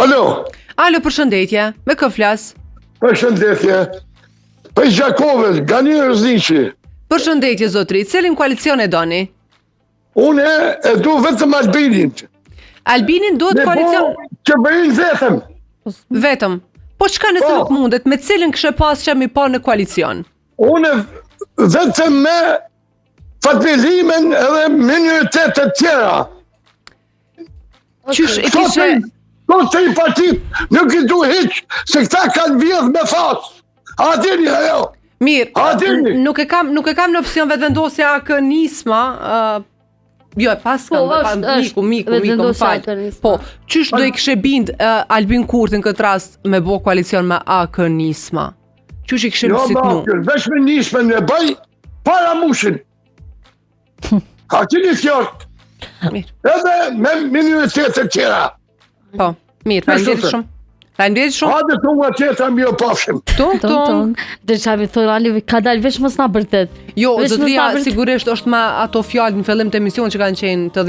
Alo. Alo, përshëndetje. Me kë flas? Përshëndetje. Për Gjakovës, Gani Rëzniqi. Përshëndetje, zotri. Cilin koalicion e doni? Une e du vetëm Albinin. Albinin duhet koalicion Që bëjnë vetëm. vetëm. Po çka nëse nuk mundet, me cilin këshe pas që mi pa në koalicion? Une vetëm me Fatmilimen edhe minoritetet tjera. Qysh e kishe... Të i partit nuk i du hiq, se këta kanë vjedh me fat. A dini ajo? Mirë, nuk e kam në opsion vetëvendosja kë nisma, jo, pas kam, miku, më falë. Po, qysh do i këshe bind Albin Kurti në këtë rast me bo koalicion me AK nisma? Qysh i këshe mësitnu? Jo, veç me nisme në bëj, para mushin. A qini fjort? Edhe me minoritetet tjera. Po, mirë, faleminderit shumë. Faleminderit shumë. Hajde tunga tjetra mi o pafshim. Tung. Dhe qa mi thoi, Ali, ka dalë veç mos na bërtet. Jo, zotria sigurisht është me ato fjalë në fillim të emision që kanë qenë të